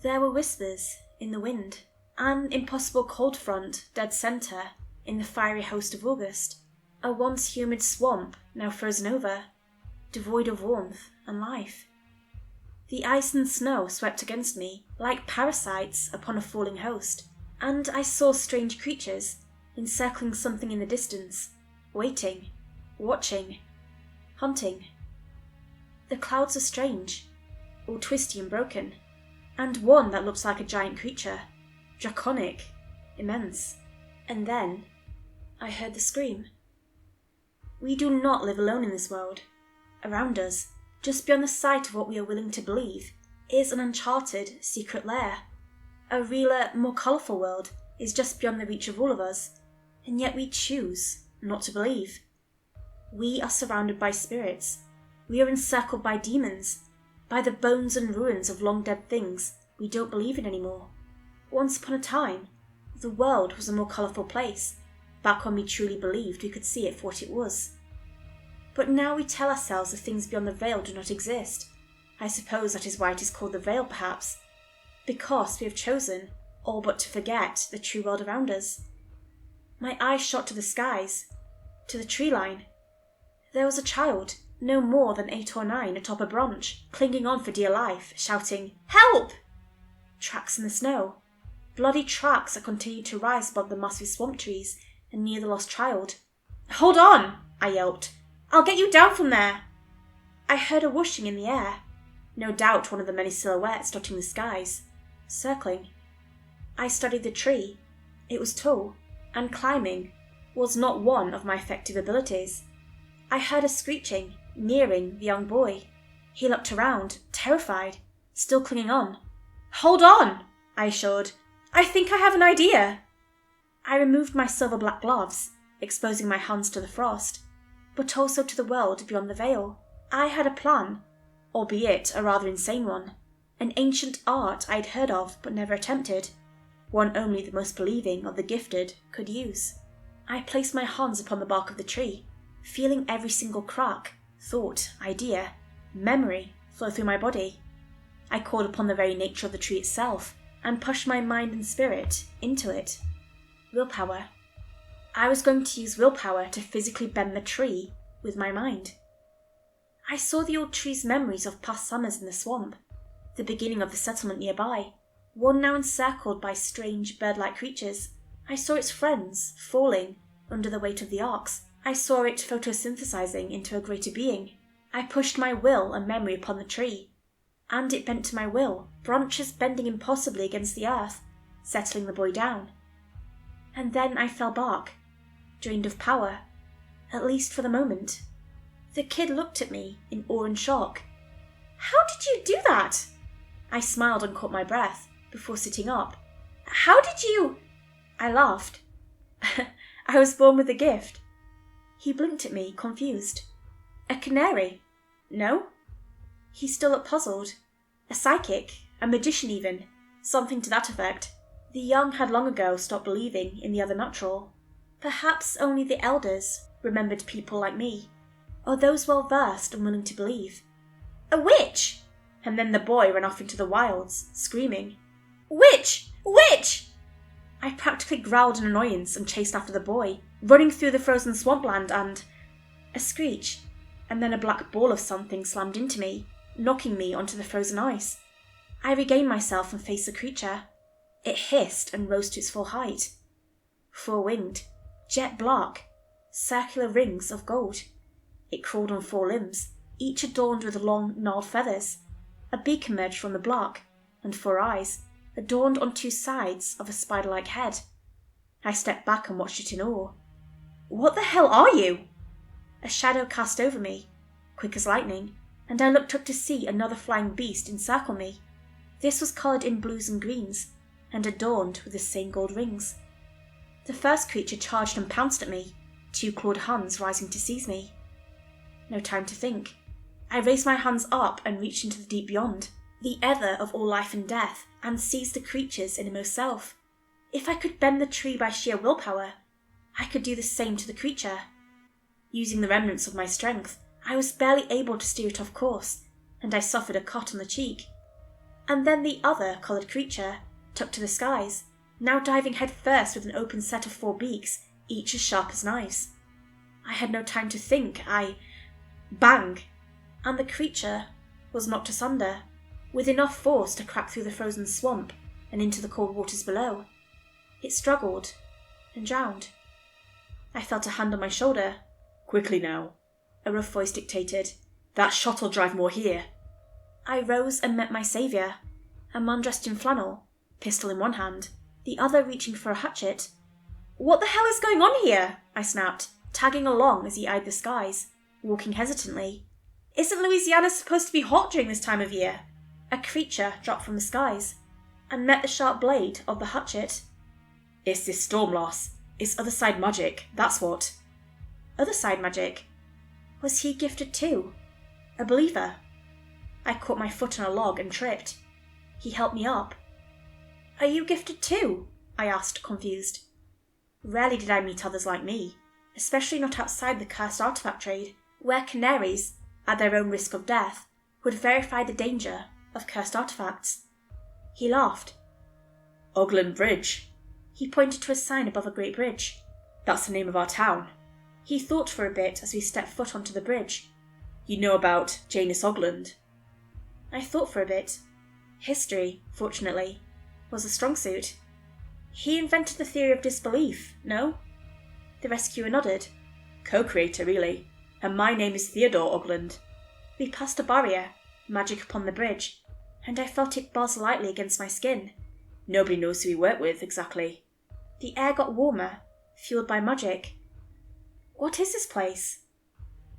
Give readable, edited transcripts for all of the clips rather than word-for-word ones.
There were whispers in the wind, an impossible cold front dead centre in the fiery host of August, a once humid swamp now frozen over, devoid of warmth and life. The ice and snow swept against me like parasites upon a falling host, and I saw strange creatures encircling something in the distance, waiting, watching, hunting. The clouds are strange, all twisty and broken, and one that looks like a giant creature, draconic, immense. And then I heard the scream. We do not live alone in this world. Around us, just beyond the sight of what we are willing to believe, is an uncharted secret lair. A realer, more colourful world is just beyond the reach of all of us, and yet we choose not to believe. We are surrounded by spirits. We are encircled by demons, by the bones and ruins of long-dead things we don't believe in anymore. Once upon a time, the world was a more colourful place, back when we truly believed we could see it for what it was. But now we tell ourselves the things beyond the veil do not exist. I suppose that is why it is called the veil, perhaps. Because we have chosen, all but to forget, the true world around us. My eyes shot to the skies, to the tree line. There was a child, no more than 8 or 9, atop a branch, clinging on for dear life, shouting, "Help!" Tracks in the snow. Bloody tracks that continued to rise above the massive swamp trees and near the lost child. "Hold on!" I yelped. "I'll get you down from there!" I heard a whooshing in the air. No doubt one of the many silhouettes dotting the skies, circling. I studied the tree. It was tall, and climbing was not one of my effective abilities. I heard a screeching, nearing the young boy. He looked around, terrified, still clinging on. "Hold on!" I assured. "I think I have an idea." I removed my silver-black gloves, exposing my hands to the frost, but also to the world beyond the veil. I had a plan, albeit a rather insane one, an ancient art I had heard of but never attempted, one only the most believing of the gifted could use. I placed my hands upon the bark of the tree, feeling every single crack, thought, idea, memory flow through my body. I called upon the very nature of the tree itself, and pushed my mind and spirit into it. Willpower. I was going to use willpower to physically bend the tree with my mind. I saw the old tree's memories of past summers in the swamp, the beginning of the settlement nearby, one now encircled by strange bird-like creatures. I saw its friends falling under the weight of the ox. I saw it photosynthesizing into a greater being. I pushed my will and memory upon the tree, and it bent to my will, branches bending impossibly against the earth, settling the boy down. And then I fell back, drained of power, at least for the moment. The kid looked at me in awe and shock. "How did you do that?" I smiled and caught my breath before sitting up. "How did you—" I laughed. I was born with a gift. He blinked at me, confused. "A canary? No?" He still looked puzzled. "A psychic, a magician even, something to that effect." The young had long ago stopped believing in the other natural. Perhaps only the elders remembered people like me, or those well versed and willing to believe. "A witch!" And then the boy ran off into the wilds, screaming, "Witch! Witch!" I practically growled in annoyance and chased after the boy, running through the frozen swampland, and a screech, and then a black ball of something slammed into me, knocking me onto the frozen ice. I regained myself and faced the creature. It hissed and rose to its full height. 4-winged, jet black, circular rings of gold. It crawled on 4 limbs, each adorned with long, gnarled feathers. A beak emerged from the black, and 4 eyes, adorned on 2 sides of a spider-like head. I stepped back and watched it in awe. "What the hell are you?" A shadow cast over me, quick as lightning, and I looked up to see another flying beast encircle me. This was coloured in blues and greens, and adorned with the same gold rings. The first creature charged and pounced at me, 2 clawed hands rising to seize me. No time to think. I raised my hands up and reached into the deep beyond, the ether of all life and death, and seized the creature's innermost self. If I could bend the tree by sheer willpower, I could do the same to the creature. Using the remnants of my strength, I was barely able to steer it off course, and I suffered a cut on the cheek. And then the other coloured creature, tucked to the skies, now diving head first with an open set of 4 beaks, each as sharp as knives. I had no time to think. Bang! And the creature was knocked asunder, with enough force to crack through the frozen swamp and into the cold waters below. It struggled and drowned. I felt a hand on my shoulder. "Quickly now," a rough voice dictated. "That shot'll drive more here." I rose and met my saviour, a man dressed in flannel, pistol in one hand, the other reaching for a hatchet. "What the hell is going on here?" I snapped, tagging along as he eyed the skies, walking hesitantly. "Isn't Louisiana supposed to be hot during this time of year?" A creature dropped from the skies and met the sharp blade of the hatchet. "It's this storm, Lass. It's other side magic, that's what." Other side magic? Was he gifted too? A believer? I caught my foot on a log and tripped. He helped me up. "Are you gifted too?" I asked, confused. Rarely did I meet others like me, especially not outside the cursed artifact trade, where canaries, at their own risk of death, would verify the danger of cursed artifacts. He laughed. "Ogland Bridge." He pointed to a sign above a great bridge. "That's the name of our town." He thought for a bit as we stepped foot onto the bridge. "You know about Janus Ogland?" I thought for a bit. History, fortunately, was a strong suit. He invented the theory of disbelief, no? The rescuer nodded. "Co-creator, really. And my name is Theodore Ogland." We passed a barrier, magic upon the bridge, and I felt it buzz lightly against my skin. Nobody knows who we work with, exactly. The air got warmer, fueled by magic. What is this place?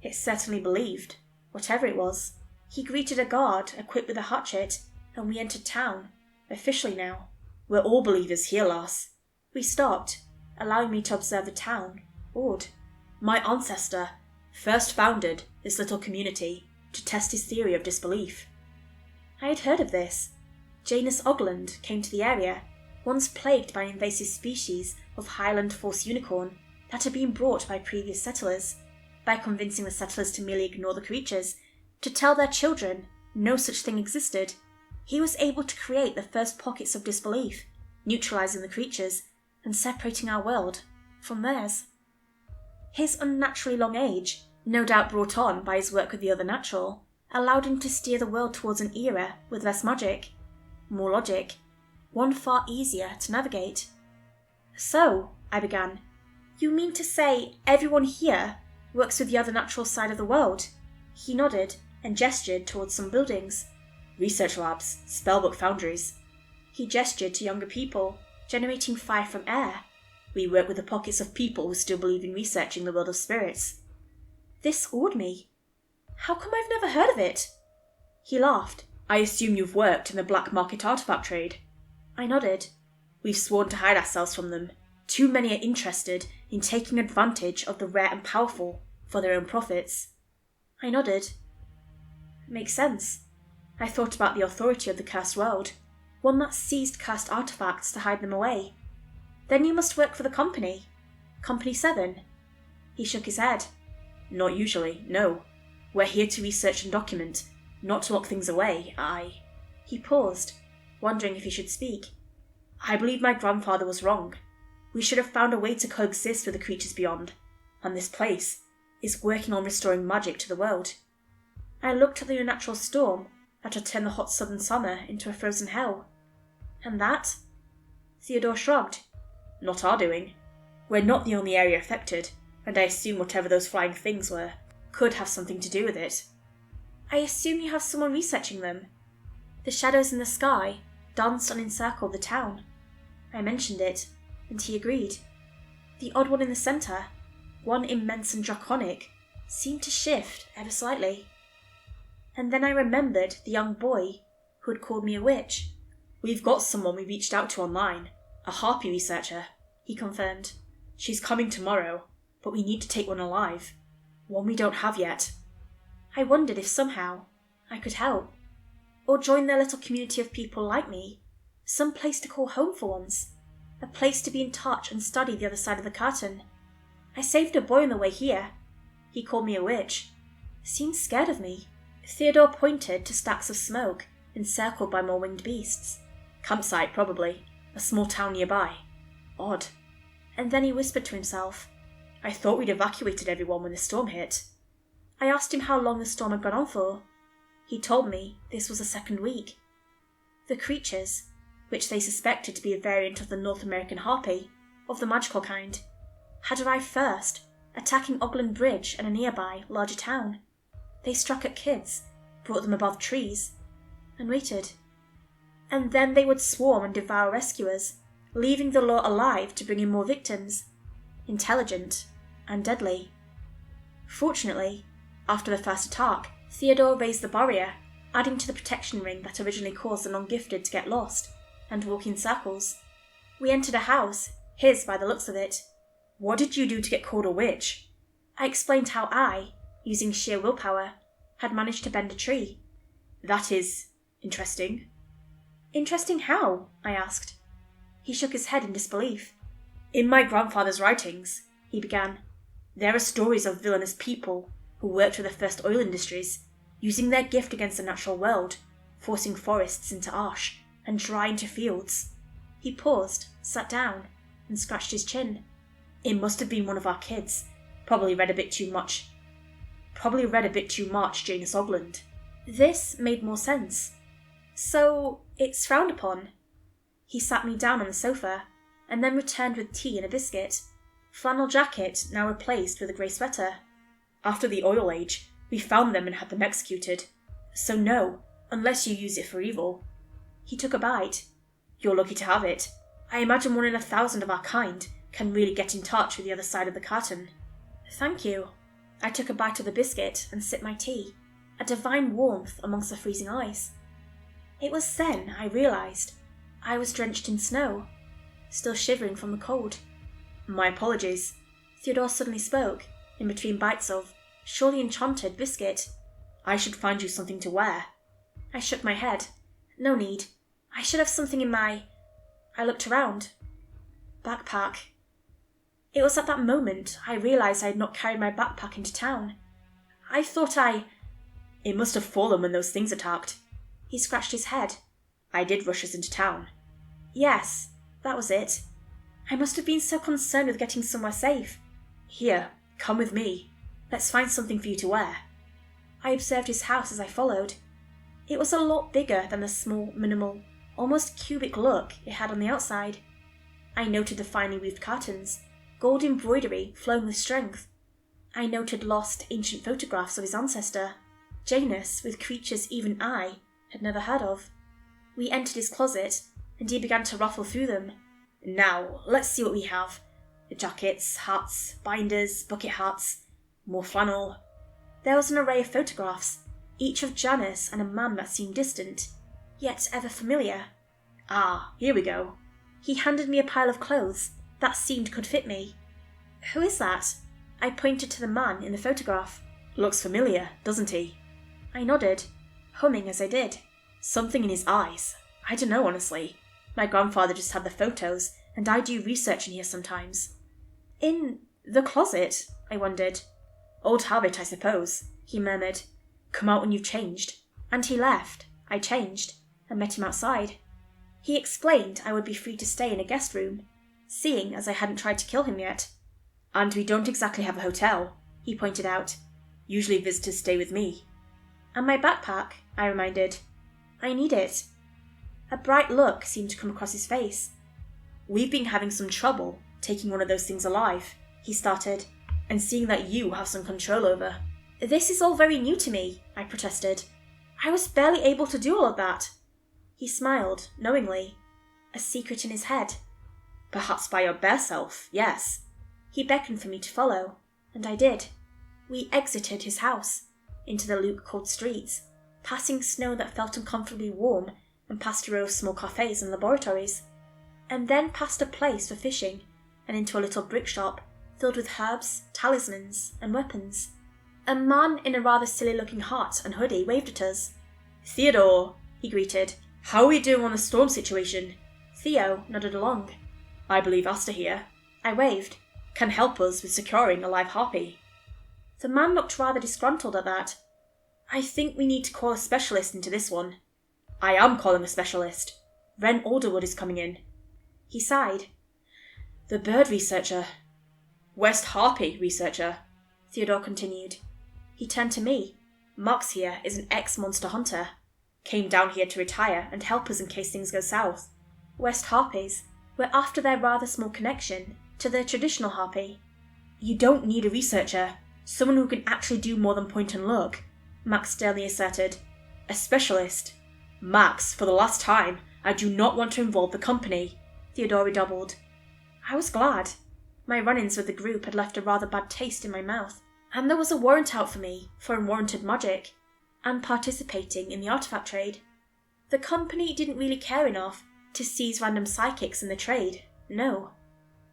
It certainly believed, whatever it was. He greeted a guard equipped with a hatchet, and we entered town, officially now. "We're all believers here, Lass." We stopped, allowing me to observe the town, awed. "My ancestor first founded this little community to test his theory of disbelief." I had heard of this. Janus Ogland came to the area, once plagued by an invasive species of Highland false unicorn that had been brought by previous settlers. By convincing the settlers to merely ignore the creatures, to tell their children no such thing existed, he was able to create the first pockets of disbelief, neutralizing the creatures and separating our world from theirs. His unnaturally long age, no doubt brought on by his work with the unnatural, allowed him to steer the world towards an era with less magic, more logic, one far easier to navigate. "So," I began, "you mean to say everyone here works with the unnatural side of the world?" He nodded and gestured towards some buildings. "Research labs, spellbook foundries." He gestured to younger people, generating fire from air. "We work with the pockets of people who still believe in researching the world of spirits." This awed me. How come I've never heard of it? He laughed. "I assume you've worked in the black market artifact trade." I nodded. "We've sworn to hide ourselves from them. Too many are interested in taking advantage of the rare and powerful for their own profits." I nodded. Makes sense. I thought about the authority of the cursed world, one that seized cursed artifacts to hide them away. Then you must work for the company. Company 7. He shook his head. "Not usually, no. We're here to research and document, not to lock things away. He paused, wondering if he should speak. "I believe my grandfather was wrong. We should have found a way to coexist with the creatures beyond, and this place is working on restoring magic to the world." I looked at the unnatural storm that had turned the hot southern summer into a frozen hell. "And that?" Theodore shrugged. "Not our doing. We're not the only area affected, and I assume whatever those flying things were could have something to do with it." "I assume you have someone researching them." The shadows in the sky danced and encircled the town. I mentioned it, and he agreed. The odd one in the centre, one immense and draconic, seemed to shift ever slightly. And then I remembered the young boy who had called me a witch. "We've got someone we reached out to online, a Harpy researcher," he confirmed. "She's coming tomorrow, but we need to take one alive. One we don't have yet." I wondered if somehow I could help, or join their little community of people like me, some place to call home for once, a place to be in touch and study the other side of the curtain. I saved a boy on the way here. He called me a witch. Seemed scared of me. Theodore pointed to stacks of smoke encircled by more winged beasts. Campsite, probably. A small town nearby. Odd. And then he whispered to himself, I thought we'd evacuated everyone when the storm hit. I asked him how long the storm had gone on for. He told me this was the second week. The creatures, which they suspected to be a variant of the North American Harpy, of the magical kind, had arrived first, attacking Ogland Bridge and a nearby, larger town. They struck at kids, brought them above trees, and waited. And then they would swarm and devour rescuers, leaving the law alive to bring in more victims, intelligent and deadly. Fortunately, after the first attack, Theodore raised the barrier, adding to the protection ring that originally caused the non-gifted to get lost and walk in circles. We entered a house, his by the looks of it. What did you do to get called a witch? I explained how I, using sheer willpower, had managed to bend a tree. That is interesting. Interesting how? I asked. He shook his head in disbelief. In my grandfather's writings, he began, there are stories of villainous people who worked for the first oil industries, using their gift against the natural world, forcing forests into ash and dry into fields. He paused, sat down, and scratched his chin. It must have been one of our kids. Probably read a bit too much Janus Ogland. This made more sense. So, it's frowned upon. He sat me down on the sofa, and then returned with tea and a biscuit. Flannel jacket now replaced with a grey sweater. After the oil age, we found them and had them executed. So no, unless you use it for evil. He took a bite. You're lucky to have it. I imagine 1 in 1,000 of our kind can really get in touch with the other side of the curtain. Thank you. I took a bite of the biscuit and sipped my tea, a divine warmth amongst the freezing ice. It was then I realised I was drenched in snow, still shivering from the cold. My apologies. Theodore suddenly spoke, in between bites of, surely enchanted, biscuit. I should find you something to wear. I shook my head. No need. I should have something in my... I looked around. Backpack. It was at that moment I realised I had not carried my backpack into town. I thought It must have fallen when those things attacked. He scratched his head. I did rush us into town. Yes, that was it. I must have been so concerned with getting somewhere safe. Here, come with me. Let's find something for you to wear. I observed his house as I followed. It was a lot bigger than the small, minimal, almost cubic look it had on the outside. I noted the finely weaved curtains, gold embroidery flowing with strength. I noted lost, ancient photographs of his ancestor, Janus, with creatures even I had never heard of. We entered his closet, and he began to ruffle through them. Now, let's see what we have. Jackets, hats, binders, bucket hats, more flannel. There was an array of photographs, each of Janus and a man that seemed distant, yet ever familiar. Ah, here we go. He handed me a pile of clothes that seemed could fit me. Who is that? I pointed to the man in the photograph. Looks familiar, doesn't he? I nodded, humming as I did. Something in his eyes. I don't know, honestly. My grandfather just had the photos, and I do research in here sometimes. In the closet? I wondered. Old habit, I suppose, he murmured. Come out when you've changed. And he left. I changed, and met him outside. He explained I would be free to stay in a guest room, seeing as I hadn't tried to kill him yet. And we don't exactly have a hotel, he pointed out. Usually visitors stay with me. And my backpack, I reminded. I need it. A bright look seemed to come across his face. We've been having some trouble taking one of those things alive, he started, and seeing that you have some control over. This is all very new to me, I protested. I was barely able to do all of that. He smiled, knowingly, a secret in his head. Perhaps by your bare self, yes. He beckoned for me to follow, and I did. We exited his house, into the luke-cold streets, passing snow that felt uncomfortably warm, and past a row of small cafes and laboratories, and then past a place for fishing, and into a little brick shop filled with herbs, talismans, and weapons. A man in a rather silly-looking hat and hoodie waved at us. Theodore, he greeted. How are we doing on the storm situation? Theo nodded along. I believe Aster here. I waved. Can help us with securing a live harpy. The man looked rather disgruntled at that. I think we need to call a specialist into this one. I am calling a specialist. Ren Alderwood is coming in. He sighed. The bird researcher. West Harpy researcher, Theodore continued. He turned to me. Max here is an ex-monster hunter. Came down here to retire and help us in case things go south. West Harpies were after their rather small connection to the traditional Harpy. You don't need a researcher. Someone who can actually do more than point and look, Max sternly asserted. A specialist. Max, for the last time, I do not want to involve the company, Theodore redoubled. I was glad. My run-ins with the group had left a rather bad taste in my mouth, and there was a warrant out for me for unwarranted magic, and participating in the artifact trade. The company didn't really care enough to seize random psychics in the trade, no.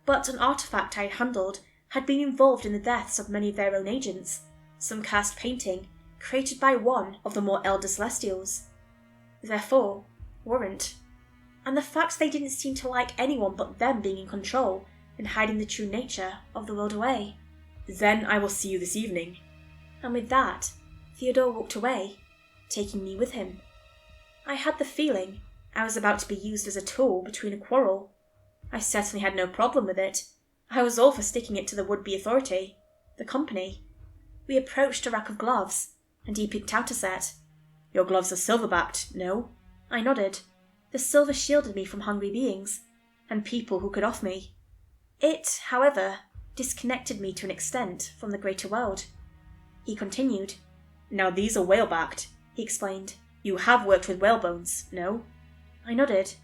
But an artifact I had handled had been involved in the deaths of many of their own agents, some cast painting created by one of the more elder Celestials. Therefore, warrant. And the fact they didn't seem to like anyone but them being in control and hiding the true nature of the world away. Then I will see you this evening. And with that, Theodore walked away, taking me with him. I had the feeling I was about to be used as a tool between a quarrel. I certainly had no problem with it. I was all for sticking it to the would-be authority, the company. We approached a rack of gloves, and he picked out a set. Your gloves are silver-backed, no? I nodded. The silver shielded me from hungry beings, and people who could off me. It, however, disconnected me to an extent from the greater world. He continued. Now these are whale-backed, he explained. You have worked with whalebones, no? I nodded.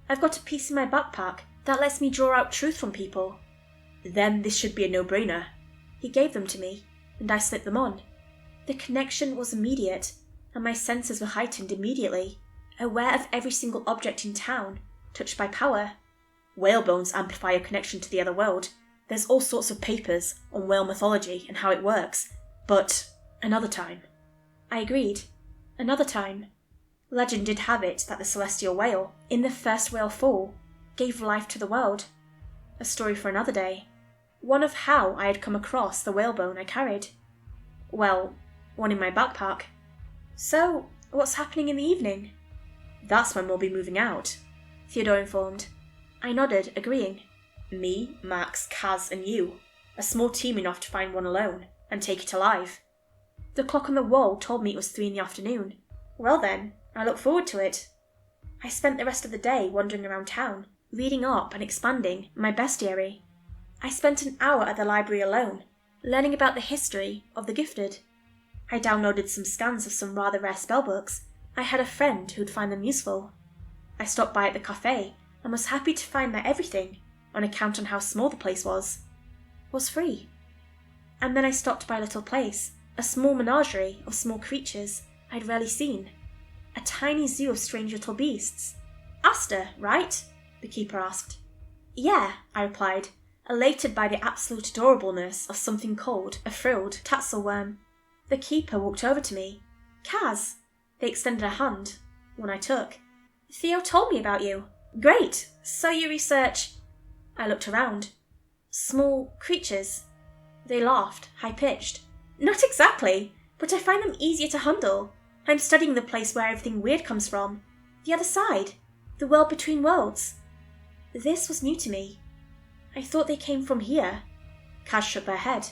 I've got a piece in my backpack that lets me draw out truth from people. Then this should be a no-brainer. He gave them to me, and I slipped them on. The connection was immediate, and my senses were heightened immediately, aware of every single object in town, touched by power. Whalebones amplify your connection to the other world. There's all sorts of papers on whale mythology and how it works, but another time. I agreed. Another time. Legend did have it that the celestial whale, in the first whale fall, gave life to the world. A story for another day. One of how I had come across the whalebone I carried. Well, one in my backpack. So, what's happening in the evening? That's when we'll be moving out, Theodore informed. I nodded, agreeing. Me, Max, Kaz, and you. A small team enough to find one alone, and take it alive. The clock on the wall told me it was 3 PM. Well then, I look forward to it. I spent the rest of the day wandering around town, reading up and expanding my bestiary. I spent an hour at the library alone, learning about the history of the gifted. I downloaded some scans of some rather rare spellbooks. I had a friend who'd find them useful. I stopped by at the cafe and was happy to find that everything, on account of how small the place was free. And then I stopped by a little place, a small menagerie of small creatures I'd rarely seen. A tiny zoo of strange little beasts. Aster, right? The keeper asked. Yeah, I replied, elated by the absolute adorableness of something called a frilled tatzelworm. The keeper walked over to me. Kaz. They extended a hand, one I took. Theo told me about you. Great, so you research... I looked around. Small creatures. They laughed, high-pitched. Not exactly, but I find them easier to handle. I'm studying the place where everything weird comes from. The other side. The world between worlds. This was new to me. I thought they came from here. Kaz shook her head.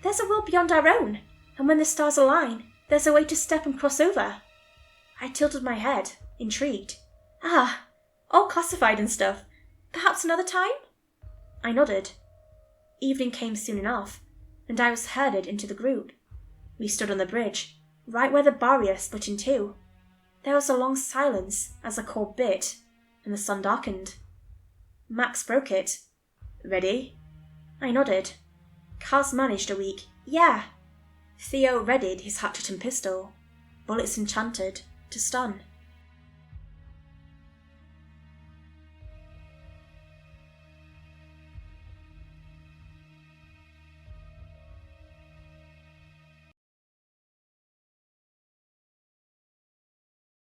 There's a world beyond our own, and when the stars align, there's a way to step and cross over. I tilted my head, intrigued. Ah, all classified and stuff. Perhaps another time? I nodded. Evening came soon enough, and I was herded into the group. We stood on the bridge, right where the barrier split in two. There was a long silence as the cord bit, and the sun darkened. Max broke it. Ready? I nodded. Kaz managed a weak, yeah. Theo readied his hatchet and pistol, bullets enchanted to stun.